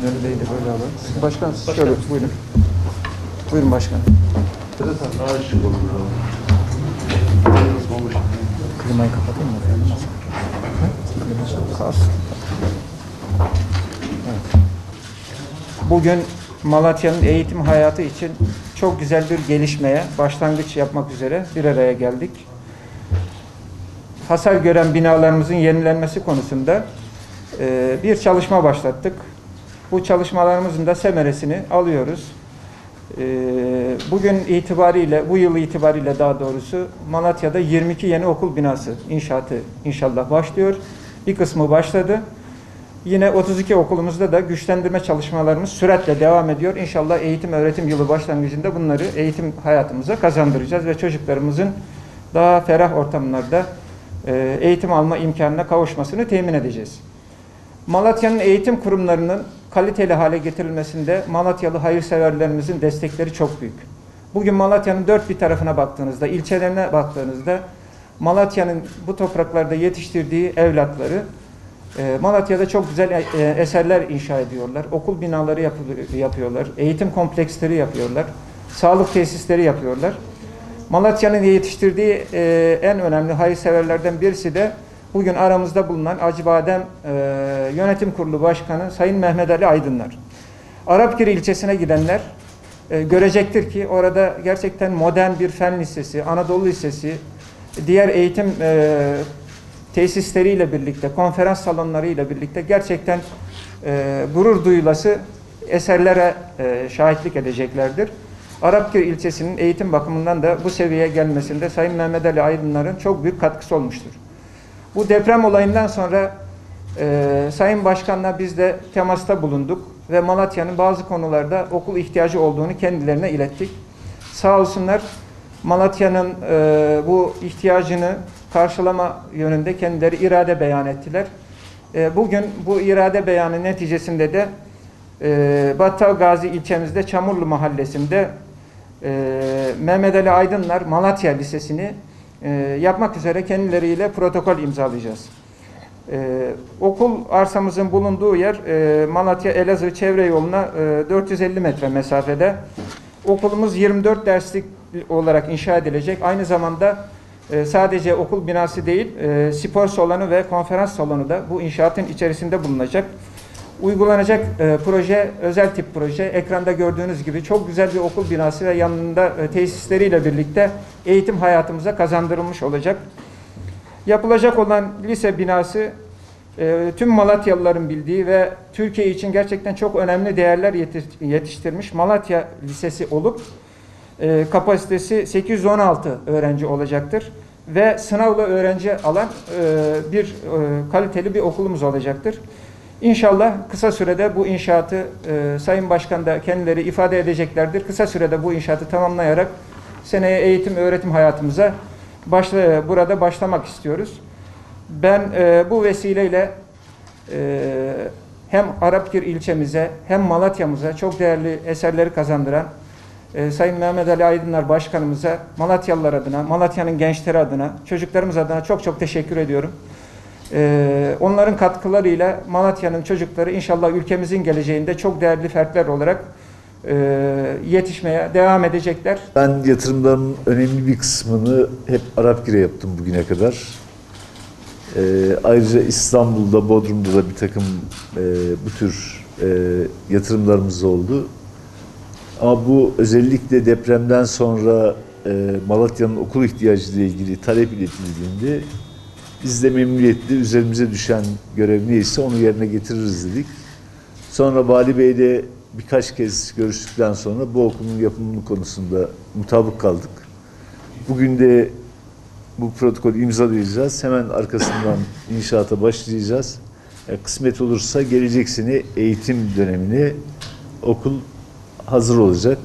Mehmet Bey'i de böyle alalım. Başkan siz şöyle buyurun. Buyurun başkan. Klimayı kapatayım mı efendim? Kalsın. Evet. Bugün Malatya'nın eğitim hayatı için çok güzel bir gelişmeye başlangıç yapmak üzere bir araya geldik. Hasar gören binalarımızın yenilenmesi konusunda bir çalışma başlattık. Bu çalışmalarımızın da semeresini alıyoruz. Bugün itibariyle, bu yıl itibariyle daha doğrusu Malatya'da 22 yeni okul binası inşaatı inşallah başlıyor. Bir kısmı başladı. Yine 32 okulumuzda da güçlendirme çalışmalarımız süratle devam ediyor. İnşallah eğitim öğretim yılı başlangıcında bunları eğitim hayatımıza kazandıracağız ve çocuklarımızın daha ferah ortamlarda eğitim alma imkanına kavuşmasını temin edeceğiz. Malatya'nın eğitim kurumlarının kaliteli hale getirilmesinde Malatyalı hayırseverlerimizin destekleri çok büyük. Bugün Malatya'nın dört bir tarafına baktığınızda, ilçelerine baktığınızda Malatya'nın bu topraklarda yetiştirdiği evlatları Malatya'da çok güzel eserler inşa ediyorlar. Okul binaları yapıyorlar, eğitim kompleksleri yapıyorlar, sağlık tesisleri yapıyorlar. Malatya'nın yetiştirdiği en önemli hayırseverlerden birisi de bugün aramızda bulunan Acıbadem Yönetim Kurulu Başkanı Sayın Mehmet Ali Aydınlar. Arapgiri ilçesine gidenler görecektir ki orada gerçekten modern bir fen lisesi, Anadolu Lisesi, diğer eğitim tesisleriyle birlikte, konferans salonlarıyla birlikte gerçekten gurur duyulası eserlere şahitlik edeceklerdir. Arapgiri ilçesinin eğitim bakımından da bu seviyeye gelmesinde Sayın Mehmet Ali Aydınlar'ın çok büyük katkısı olmuştur. Bu deprem olayından sonra Sayın Başkan'la biz de temasta bulunduk ve Malatya'nın bazı konularda okul ihtiyacı olduğunu kendilerine ilettik. Sağ olsunlar Malatya'nın bu ihtiyacını karşılama yönünde kendileri irade beyan ettiler. Bugün bu irade beyanı neticesinde de Battal Gazi ilçemizde Çamurlu Mahallesi'nde Mehmet Ali Aydınlar Malatya Lisesi'ni yapmak üzere kendileriyle protokol imzalayacağız. Okul arsamızın bulunduğu yer Malatya Elazığ çevre yoluna 450 metre mesafede. Okulumuz 24 derslik olarak inşa edilecek. Aynı zamanda sadece okul binası değil, spor salonu ve konferans salonu da bu inşaatın içerisinde bulunacak. Uygulanacak proje, özel tip proje. Ekranda gördüğünüz gibi çok güzel bir okul binası ve yanında tesisleriyle birlikte eğitim hayatımıza kazandırılmış olacak. Yapılacak olan lise binası tüm Malatyalıların bildiği ve Türkiye için gerçekten çok önemli değerler yetiştirmiş Malatya Lisesi olup kapasitesi 816 öğrenci olacaktır. Ve sınavla öğrenci alan kaliteli bir okulumuz olacaktır. İnşallah kısa sürede bu inşaatı Sayın Başkan da kendileri ifade edeceklerdir. Kısa sürede bu inşaatı tamamlayarak seneye eğitim öğretim hayatımıza burada başlamak istiyoruz. Ben bu vesileyle hem Arapgir ilçemize hem Malatya'mıza çok değerli eserleri kazandıran Sayın Mehmet Ali Aydınlar Başkanımıza, Malatyalılar adına, Malatya'nın gençleri adına, çocuklarımız adına çok çok teşekkür ediyorum. Onların katkılarıyla Malatya'nın çocukları inşallah ülkemizin geleceğinde çok değerli fertler olarak yetişmeye devam edecekler. Ben yatırımların önemli bir kısmını hep Arapgir'e yaptım bugüne kadar. Ayrıca İstanbul'da, Bodrum'da da bir takım bu tür yatırımlarımız oldu. Ama bu özellikle depremden sonra Malatya'nın okul ihtiyacı ile ilgili talep iletildiğinde biz de memnuniyetle üzerimize düşen görev neyse onu yerine getiririz dedik. Sonra Vali Bey'le birkaç kez görüştükten sonra bu okulun yapımı konusunda mutabık kaldık. Bugün de bu protokolü imzalayacağız. Hemen arkasından inşaata başlayacağız. Kısmet olursa gelecek sene eğitim dönemine okul hazır olacak.